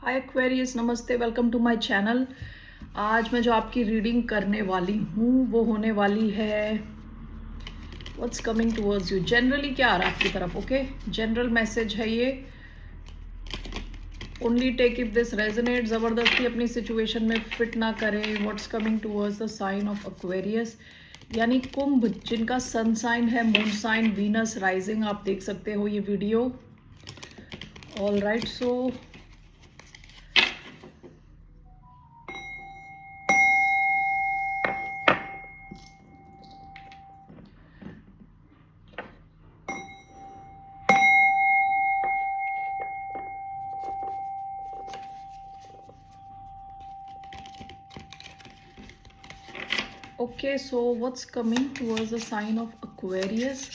हाय Aquarius, नमस्ते, welcome to my channel. आज मैं जो आपकी रीडिंग करने वाली हूँ वो होने वाली है what's coming towards you. Generally क्या आ रहा है आपकी तरफ? ओके, जनरल मैसेज है ये। Only take if this resonate. ज़बरदस्ती अपनी सिचुएशन में फिट ना करें। What's coming towards the sign of Aquarius, यानी कुंभ, जिनका सन साइन है, मून साइन, वीनस राइजिंग। आप देख सकते हो ये video. All right, so okay, so what's coming towards the sign of Aquarius.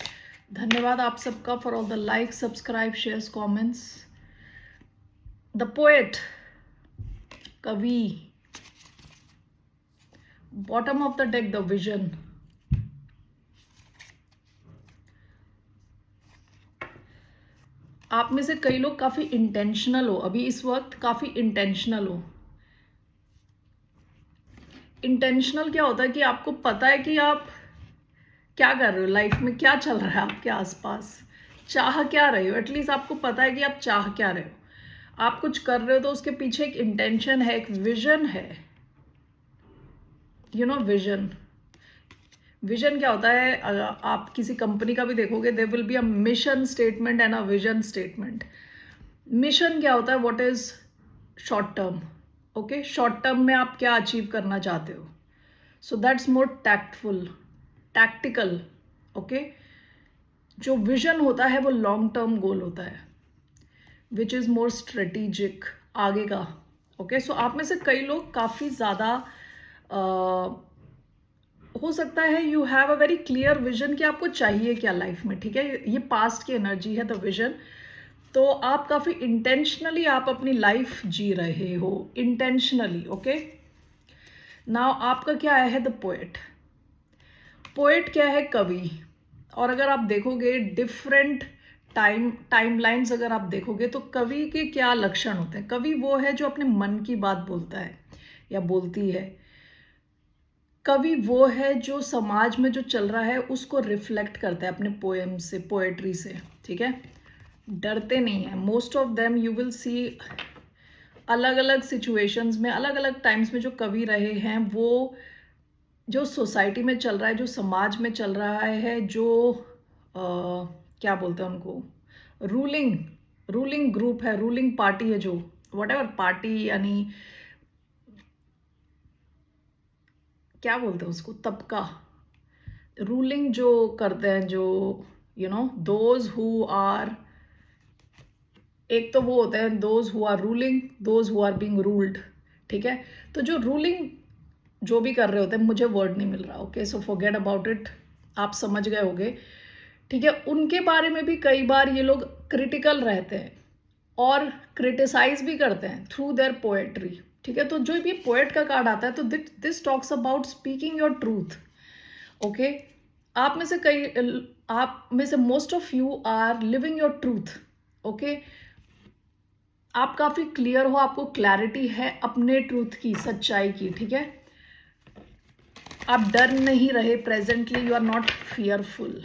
धन्यवाद आप सबका for all the like, subscribe, shares, comments. The poet, कवि। Bottom of the deck, the vision. आप में से कई लोग काफी इंटेंशनल हो, अभी इस वक्त काफी इंटेंशनल हो। इंटेंशनल क्या होता है कि आपको पता है कि आप क्या कर रहे हो, लाइफ में क्या चल रहा है आपके आसपास, चाह क्या रहे हो। एटलीस्ट आपको पता है कि आप चाह क्या रहे हो। आप कुछ कर रहे हो तो उसके पीछे एक इंटेंशन है, एक विजन है। विजन। विजन क्या होता है? आप किसी कंपनी का भी देखोगे, there will be a mission statement and a vision statement. Mission क्या होता है? What is short term. Okay, short term में आप क्या अचीव करना चाहते हो। So that's more tactful, tactical. Okay, जो विजन होता है वो लॉन्ग टर्म गोल होता है, विच इज मोर स्ट्रेटेजिक, आगे का। ओके, सो आप में से कई लोग काफी ज्यादा हो सकता है you have a very clear vision कि आपको चाहिए क्या लाइफ में। ठीक है, ये पास्ट की एनर्जी है, द विजन। तो आप काफी इंटेंशनली आप अपनी लाइफ जी रहे हो, इंटेंशनली। ओके, नाउ आपका क्या है? The poet. पोएट क्या है? कवि। और अगर आप देखोगे डिफरेंट टाइमलाइंस, अगर आप देखोगे तो कवि के क्या लक्षण होते हैं? कवि वो है जो अपने मन की बात बोलता है या बोलती है। कवि वो है जो समाज में जो चल रहा है उसको रिफ्लेक्ट करता है अपने पोएम से, पोएट्री से। ठीक है, डरते नहीं है। Most of them you will see अलग अलग सिचुएशंस में, अलग अलग टाइम्स में जो कवि रहे हैं, वो जो सोसाइटी में चल रहा है, जो समाज में चल रहा है, जो क्या बोलते हैं उनको, रूलिंग रूलिंग ग्रुप है, रूलिंग पार्टी है, जो वट एवर पार्टी, यानी क्या बोलते हैं उसको, तबका, रूलिंग जो करते हैं, जो दोज हु आर, एक तो वो होते हैं those who are ruling, those who are being ruled. ठीक है, तो जो रूलिंग जो भी कर रहे होते हैं, मुझे वर्ड नहीं मिल रहा। Okay, so forget about it, आप समझ गए होगे। ठीक है, उनके बारे में भी कई बार ये लोग क्रिटिकल रहते हैं और क्रिटिसाइज भी करते हैं थ्रू देयर पोएट्री। ठीक है, तो जो ये पोएट का कार्ड आता है, तो this talks about speaking your truth. Okay, आप में से most of you are living your truth. Okay, आप काफी क्लियर हो, आपको क्लैरिटी है अपने ट्रूथ की, सच्चाई की। ठीक है, आप डर नहीं रहे presently, you are not fearful.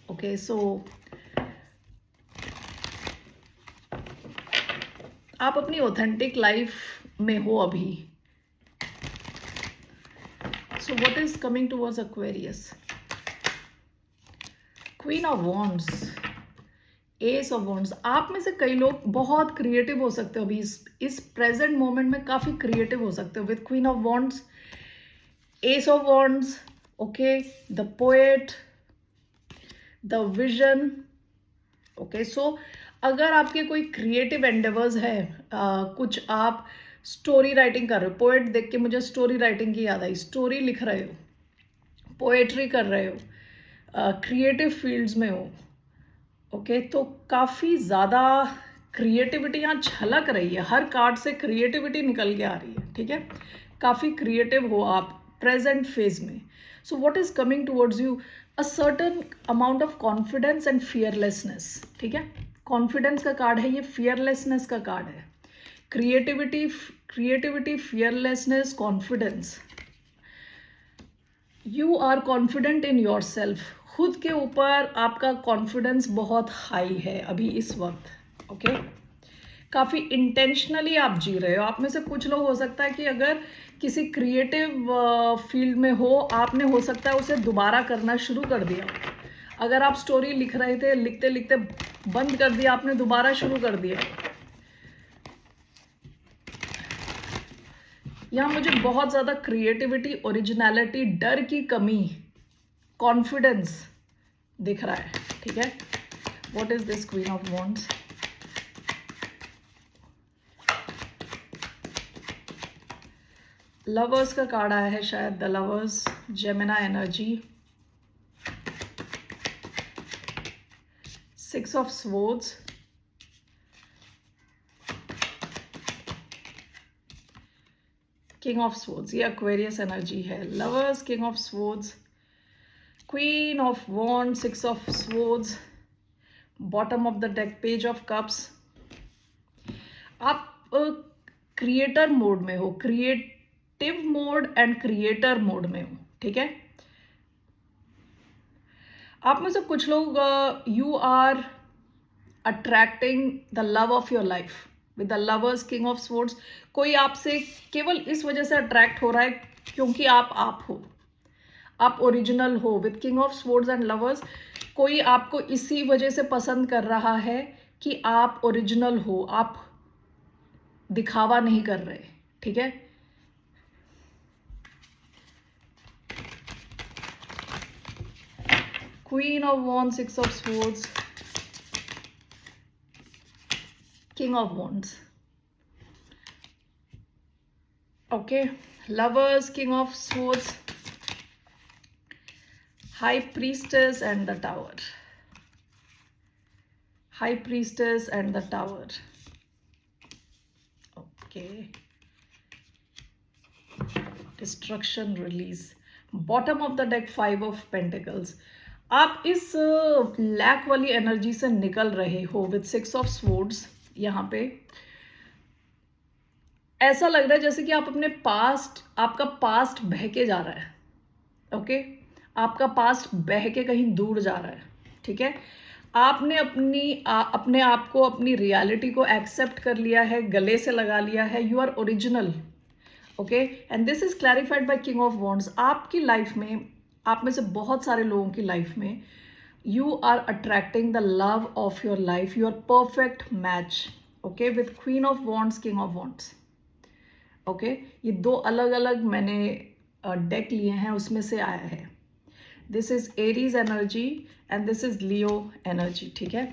Okay, so आप अपनी ऑथेंटिक लाइफ में हो अभी। So what is coming towards Aquarius? Queen of wands, ace of wands. आप में से कई लोग बहुत क्रिएटिव हो सकते हो अभी, इस प्रेजेंट मोमेंट में काफी क्रिएटिव हो सकते हो with queen of wands, ace of wands. Okay, the poet, the vision. Okay, so अगर आपके कोई क्रिएटिव एंडेवर्स है, कुछ आप स्टोरी राइटिंग कर रहे हो, पोएट देख के मुझे स्टोरी राइटिंग की याद आई, स्टोरी लिख रहे हो, पोएट्री कर रहे हो, क्रिएटिव फील्ड्स में हो। ओके, तो काफ़ी ज़्यादा क्रिएटिविटी यहाँ झलक रही है, हर कार्ड से क्रिएटिविटी निकल के आ रही है। ठीक है, काफ़ी क्रिएटिव हो आप प्रेजेंट फेज में। सो what is coming towards you? A certain amount of confidence and fearlessness. ठीक है, कॉन्फिडेंस का कार्ड है ये, फियरलेसनेस का कार्ड है। Creativity, fearlessness, confidence. You are confident in yourself. खुद के ऊपर आपका कॉन्फिडेंस बहुत हाई है अभी इस वक्त। ओके, काफ़ी इंटेंशनली आप जी रहे हो। आप में से कुछ लोग हो सकता है कि अगर किसी क्रिएटिव फील्ड में हो, आपने हो सकता है उसे दोबारा करना शुरू कर दिया। अगर आप स्टोरी लिख रहे थे, लिखते लिखते बंद कर दिया, आपने दोबारा शुरू कर दिया। यहाँ मुझे बहुत ज़्यादा क्रिएटिविटी, ओरिजिनलिटी, डर की कमी, कॉन्फिडेंस दिख रहा है। ठीक है, what is this queen of wands? Lovers का कार्ड आया है शायद, the lovers, Gemini energy, 6 of swords, king of swords, ये एक्वेरियस एनर्जी है। Lovers, king of swords, queen of wand, 6 of swords, bottom of the deck, page of cups. आप creator mode में हो, creative mode and creator mode में हो। ठीक है, आप में से कुछ लोग you are attracting the love of your life with the lovers, king of swords. कोई आपसे केवल इस वजह से अट्रैक्ट हो रहा है क्योंकि आप हो, आप ओरिजिनल हो। With king of swords and lovers, कोई आपको इसी वजह से पसंद कर रहा है कि आप ओरिजिनल हो, आप दिखावा नहीं कर रहे। ठीक है, queen of wands, 6 of swords, king of wands. Okay, lovers, king of swords, high priestess and the tower, high priestess and the tower. Okay, destruction, release, bottom of the deck, 5 of pentacles. आप इस lack वाली energy से निकल रहे हो with 6 of swords. यहाँ पे ऐसा लग रहा है जैसे कि आप अपने पास्ट, आपका पास्ट बह के जा रहा है। ओके, आपका पास्ट बह के कहीं दूर जा रहा है। ठीक है, आपने अपने आप को, अपनी रियलिटी को एक्सेप्ट कर लिया है, गले से लगा लिया है। You are original. Okay, and this is clarified by king of wands. आपकी लाइफ में, आप में से बहुत सारे लोगों की लाइफ में, you are attracting the love of your life, you are perfect match. Okay, with queen of wands, king of wands. Okay, ये दो अलग अलग मैंने डेक लिए हैं, उसमें से आया है। This is Aries energy and this is Leo energy. ठीक है,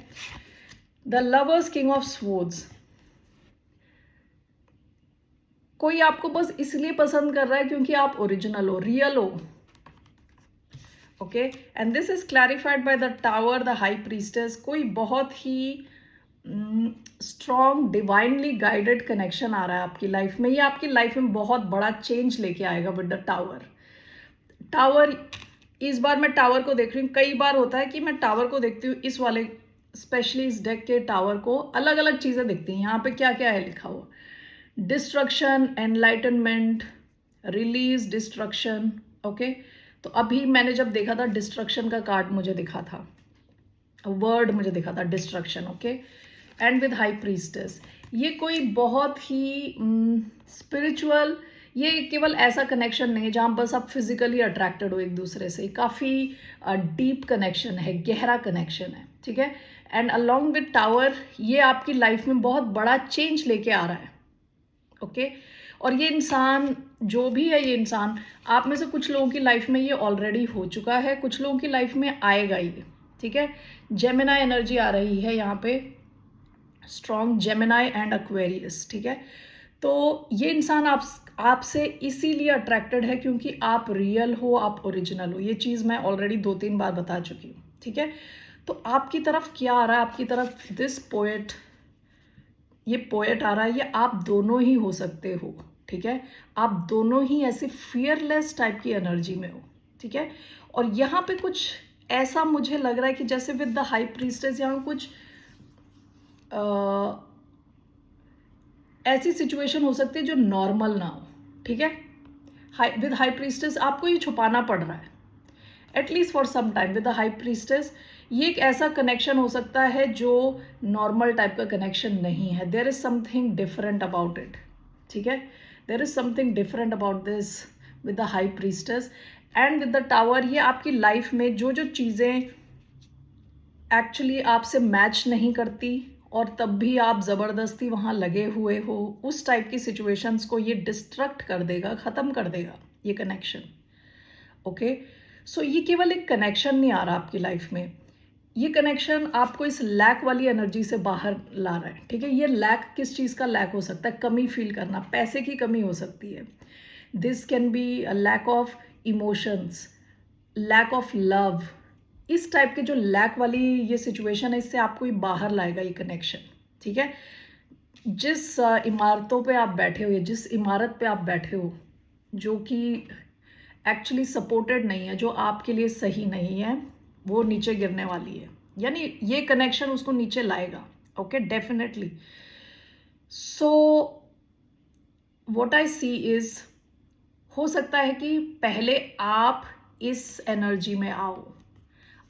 the lovers, king of swords. कोई आपको बस इसलिए पसंद कर रहा है क्योंकि आप ओरिजिनल हो, रियल हो। Okay, and this is clarified by the tower, the high priestess. कोई बहुत ही स्ट्रॉन्ग डिवाइनली गाइडेड कनेक्शन आ रहा है आपकी लाइफ में। ये आपकी लाइफ में बहुत बड़ा चेंज लेके आएगा विद द टावर। टावर, इस बार मैं टावर को देख रही हूँ। कई बार होता है कि मैं टावर को देखती हूँ, इस वाले स्पेशली इस डेक के टावर को अलग अलग चीज़ें दिखती हैं। यहाँ पे क्या क्या है लिखा हुआ? Destruction, enlightenment, release, destruction. Okay, तो अभी मैंने जब देखा था, डिस्ट्रक्शन का कार्ड मुझे दिखा था, वर्ड मुझे दिखा था destruction. Okay, and with high priestess. ये कोई बहुत ही स्पिरिचुअल, ये केवल ऐसा कनेक्शन नहीं है जहाँ बस आप फिजिकली अट्रैक्टेड हो एक दूसरे से। काफ़ी डीप कनेक्शन है, गहरा कनेक्शन है। ठीक है, एंड अलॉन्ग विद टावर, ये आपकी लाइफ में बहुत बड़ा चेंज लेके आ रहा है। ओके, और ये इंसान जो भी है, ये इंसान आप में से कुछ लोगों की लाइफ में ये ऑलरेडी हो चुका है, कुछ लोगों की लाइफ में आएगा ये। ठीक है, जेमिनाई एनर्जी आ रही है यहाँ पे, स्ट्रॉन्ग जेमिनाई एंड एक्वेरियस। ठीक है, तो ये इंसान आपसे इसीलिए अट्रैक्टेड है क्योंकि आप रियल हो, आप ओरिजिनल हो। ये चीज़ मैं ऑलरेडी 2-3 बार बता चुकी हूँ। ठीक है, तो आपकी तरफ क्या आ रहा है? आपकी तरफ दिस पोएट, ये पोएट आ रहा है। ये आप दोनों ही हो सकते हो। ठीक है, आप दोनों ही ऐसे फियरलेस टाइप की एनर्जी में हो। ठीक है, और यहाँ पे कुछ ऐसा मुझे लग रहा है कि जैसे विद द हाई प्रीस्टेस, यहाँ कुछ ऐसी सिचुएशन हो सकती है जो नॉर्मल ना हो, ठीक है। विद हाई प्रीस्टेस आपको ये छुपाना पड़ रहा है at least for some time with the high priestess. ये एक ऐसा कनेक्शन हो सकता है जो नॉर्मल टाइप का कनेक्शन नहीं है। There is something different about it, ठीक है। There is something different about this with the high priestess and with the tower. ये आपकी लाइफ में जो जो चीज़ें एक्चुअली आपसे मैच नहीं करती और तब भी आप ज़बरदस्ती वहाँ लगे हुए हो, उस टाइप की सिचुएशंस को ये डिस्ट्रक्ट कर देगा, ख़त्म कर देगा ये कनेक्शन। ओके, सो ये केवल एक कनेक्शन नहीं आ रहा आपकी लाइफ में, ये कनेक्शन आपको इस लैक वाली एनर्जी से बाहर ला रहा है, ठीक है। ये लैक किस चीज़ का लैक हो सकता है? कमी फील करना, पैसे की कमी हो सकती है। This can be a lack of emotions, lack of love. इस टाइप के जो लैक वाली ये सिचुएशन है, इससे आपको ये बाहर लाएगा ये कनेक्शन, ठीक है। जिस इमारतों पे आप बैठे हो या जिस इमारत पे आप बैठे हो जो कि एक्चुअली सपोर्टेड नहीं है, जो आपके लिए सही नहीं है, वो नीचे गिरने वाली है, यानी ये कनेक्शन उसको नीचे लाएगा। Okay, definitely. So what I see is, हो सकता है कि पहले आप इस एनर्जी में आओ,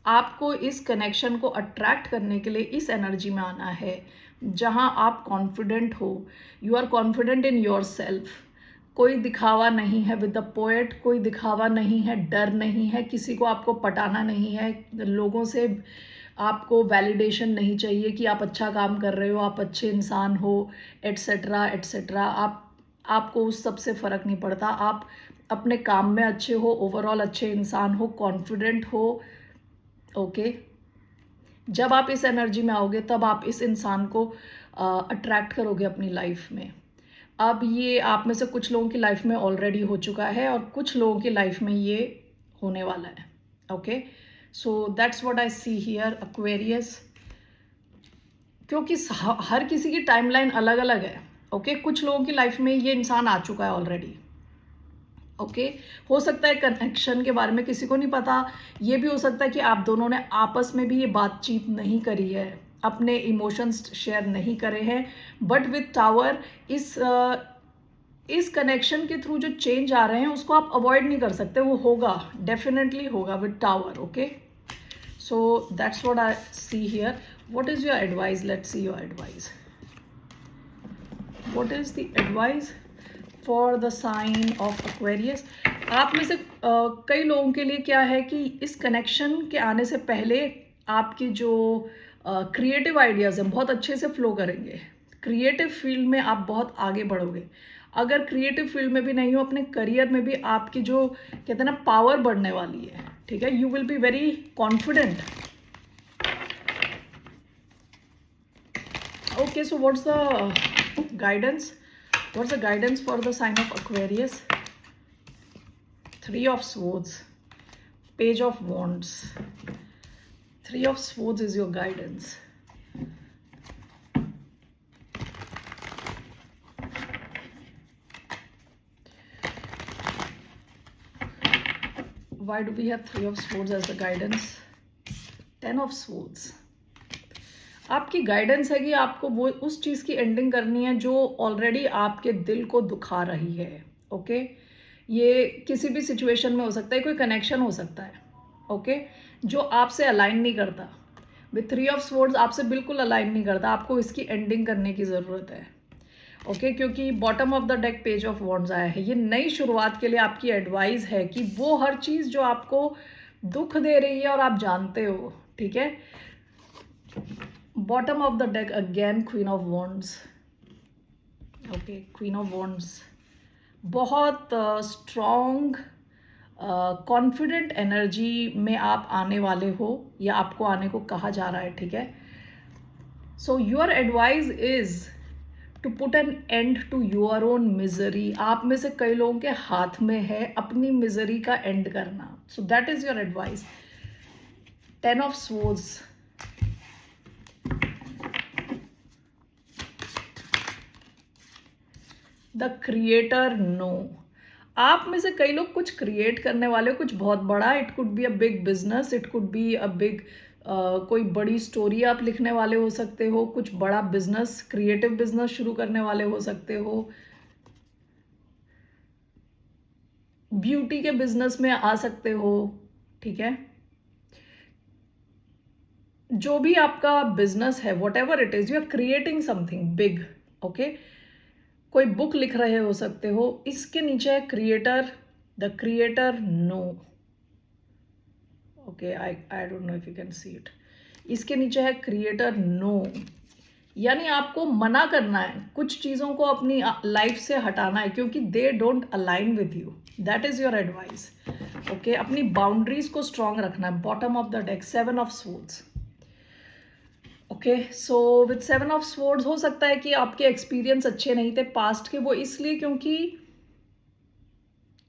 आपको इस कनेक्शन को अट्रैक्ट करने के लिए इस एनर्जी में आना है जहां आप कॉन्फिडेंट हो, you are confident in yourself. कोई दिखावा नहीं है विद द पोएट, कोई दिखावा नहीं है, डर नहीं है, किसी को आपको पटाना नहीं है, लोगों से आपको वैलिडेशन नहीं चाहिए कि आप अच्छा काम कर रहे हो, आप अच्छे इंसान हो, एट्सेट्रा एट्सेट्रा। आपको उस सब से फ़र्क नहीं पड़ता। आप अपने काम में अच्छे हो, ओवरऑल अच्छे इंसान हो, कॉन्फिडेंट हो। ओके, जब आप इस एनर्जी में आओगे तब आप इस इंसान को अट्रैक्ट करोगे अपनी लाइफ में। अब ये आप में से कुछ लोगों की लाइफ में ऑलरेडी हो चुका है और कुछ लोगों की लाइफ में ये होने वाला है। Okay, so that's what I see here Aquarius. क्योंकि हर किसी की टाइमलाइन अलग अलग है। ओके, कुछ लोगों की लाइफ में ये इंसान आ चुका है ऑलरेडी। ओके, हो सकता है कनेक्शन के बारे में किसी को नहीं पता। ये भी हो सकता है कि आप दोनों ने आपस में भी ये बातचीत नहीं करी है, अपने इमोशंस शेयर नहीं करे हैं। बट विथ टावर इस कनेक्शन के थ्रू जो चेंज आ रहे हैं उसको आप अवॉइड नहीं कर सकते, वो होगा, डेफिनेटली होगा with tower. Okay, so that's what I see here. What is your advice? Let's see your advice. What is the advice for the sign of Aquarius? आप में से कई लोगों के लिए क्या है कि इस कनेक्शन के आने से पहले आपके जो क्रिएटिव आइडियाज़ हैं बहुत अच्छे से फ्लो करेंगे। क्रिएटिव फील्ड में आप बहुत आगे बढ़ोगे। अगर क्रिएटिव फील्ड में भी नहीं हो, अपने करियर में भी आपकी जो कहते हैं ना पावर बढ़ने वाली है, ठीक है। You will be very confident. Okay, so what's the guidance? What's the guidance for the sign of Aquarius? 3 of Swords, Page of Wands. 3 of Swords is your guidance. Why do we have 3 of Swords as the guidance? 10 of Swords. आपकी guidance है कि आपको वो उस चीज़ की ending करनी है जो ऑलरेडी आपके दिल को दुखा रही है। ओके, ये किसी भी सिचुएशन में हो सकता है, कोई कनेक्शन हो सकता है, ओके, जो आपसे अलाइन नहीं करता। विथ 3 ऑफ स्वॉर्ड्स आपसे बिल्कुल अलाइन नहीं करता, आपको इसकी एंडिंग करने की ज़रूरत है। ओके, क्योंकि bottom of the deck page of wands आया है। ये नई शुरुआत के लिए आपकी एडवाइस है कि वो हर चीज़ जो आपको दुख दे रही है और आप जानते हो, ठीक है। Bottom of the deck again queen of wands. Okay, queen of wands बहुत स्ट्रॉन्ग कॉन्फिडेंट एनर्जी में आप आने वाले हो या आपको आने को कहा जा रहा है, ठीक है। So your advice is to put an end to your own misery. आप में से कई लोगों के हाथ में है अपनी मिजरी का एंड करना। So that is your advice. 10 of swords, the creator no. आप में से कई लोग कुछ क्रिएट करने वाले हो, कुछ बहुत बड़ा। It could be a big business, it could be a big कोई बड़ी स्टोरी आप लिखने वाले हो सकते हो, कुछ बड़ा बिजनेस, क्रिएटिव बिजनेस शुरू करने वाले हो सकते हो, ब्यूटी के बिजनेस में आ सकते हो, ठीक है। जो भी आपका बिजनेस है, whatever it is, you are creating something big, okay. कोई बुक लिख रहे हो सकते हो, इसके नीचे है creator, the creator no, okay, I don't know if you can see it. इसके नीचे है क्रिएटर नो, यानी आपको मना करना है, कुछ चीज़ों को अपनी लाइफ से हटाना है क्योंकि they don't align with you, that is your advice, okay. अपनी बाउंड्रीज को स्ट्रांग रखना है। Bottom of the deck, 7 of swords, okay. So with 7 of swords हो सकता है कि आपके एक्सपीरियंस अच्छे नहीं थे पास्ट के, वो इसलिए क्योंकि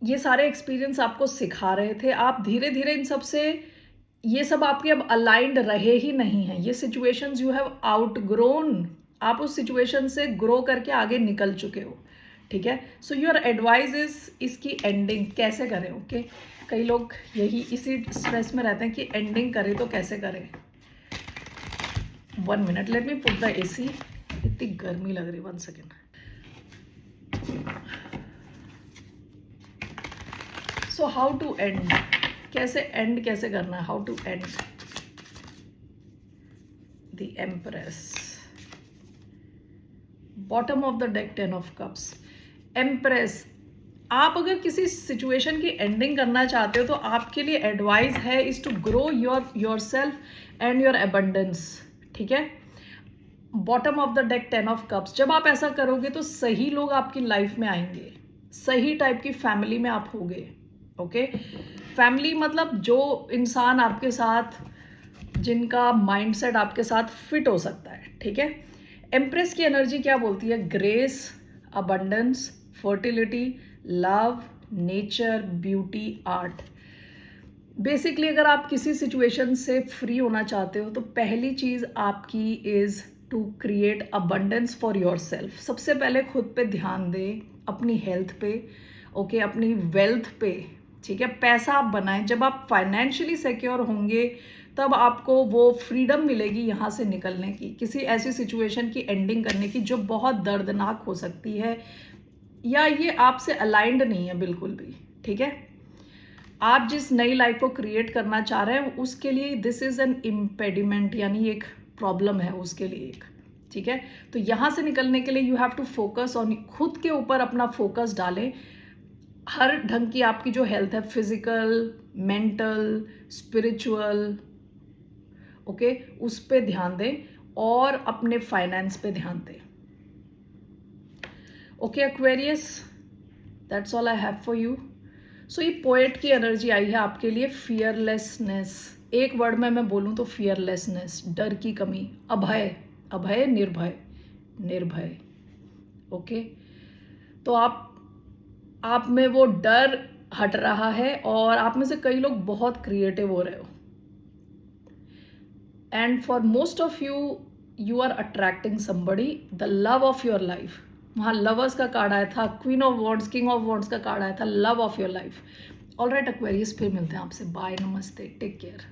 ये सारे एक्सपीरियंस आपको सिखा रहे थे, आप धीरे धीरे इन सब से, ये सब आपके अब अलाइंड रहे ही नहीं हैं, ये सिचुएशंस यू हैव आउटग्रोन, आप उस सिचुएशन से ग्रो करके आगे निकल चुके हो, ठीक है। सो योर एडवाइस इज इसकी एंडिंग कैसे करें, ओके। कई लोग यही इसी स्ट्रेस में रहते हैं कि एंडिंग करें तो कैसे करें। 1 minute, let me put the AC, इतनी गर्मी लग रही, 1 second. So how to end, कैसे करना है, how to end. The empress, bottom of the deck, 10 of cups, empress. आप अगर किसी सिचुएशन की एंडिंग करना चाहते हो तो आपके लिए एडवाइस है is to grow yourself and your abundance, ठीक है। Bottom of the deck, 10 of cups. जब आप ऐसा करोगे तो सही लोग आपकी लाइफ में आएंगे, सही टाइप की फैमिली में आप होगे, ओके। फैमिली मतलब जो इंसान आपके साथ, जिनका माइंडसेट आपके साथ फिट हो सकता है, ठीक है। एम्प्रेस की एनर्जी क्या बोलती है? Grace, abundance, fertility, love, nature, beauty, art. Basically अगर आप किसी सिचुएशन से फ्री होना चाहते हो तो पहली चीज़ आपकी is to create abundance for yourself. सबसे पहले खुद पे ध्यान दें, अपनी हेल्थ पे, ओके, अपनी वेल्थ पे, ठीक है। पैसा आप बनाएं। जब आप फाइनेंशियली सिक्योर होंगे तब आपको वो फ्रीडम मिलेगी यहाँ से निकलने की, किसी ऐसी सिचुएशन की एंडिंग करने की जो बहुत दर्दनाक हो सकती है या ये आपसे अलाइंड नहीं है बिल्कुल भी, ठीक है। आप जिस नई लाइफ को क्रिएट करना चाह रहे हैं उसके लिए दिस इज़ एन इम्पेडिमेंट, यानी एक प्रॉब्लम है उसके लिए एक, ठीक है। तो यहाँ से निकलने के लिए you have to focus on, खुद के ऊपर अपना फोकस डालें। हर ढंग की आपकी जो हेल्थ है, फिजिकल, मेंटल, स्पिरिचुअल, ओके, उस पे ध्यान दें और अपने फाइनेंस पे ध्यान दें, okay. Aquarius, that's all I have for you. So ये पोएट की एनर्जी आई है आपके लिए, फियरलेसनेस। एक वर्ड में मैं बोलूँ तो फियरलेसनेस, डर की कमी, अभय, अभय, निर्भय, निर्भय, ओके। तो आप में वो डर हट रहा है और आप में से कई लोग बहुत क्रिएटिव हो रहे हो। And for most of you, you are attracting somebody, the love of your life. वहाँ लवर्स का कार्ड आया था, queen of wands, king of wands का कार्ड आया था, love of your life. Alright Aquarius, फिर मिलते हैं आपसे, बाय, नमस्ते, टेक केयर।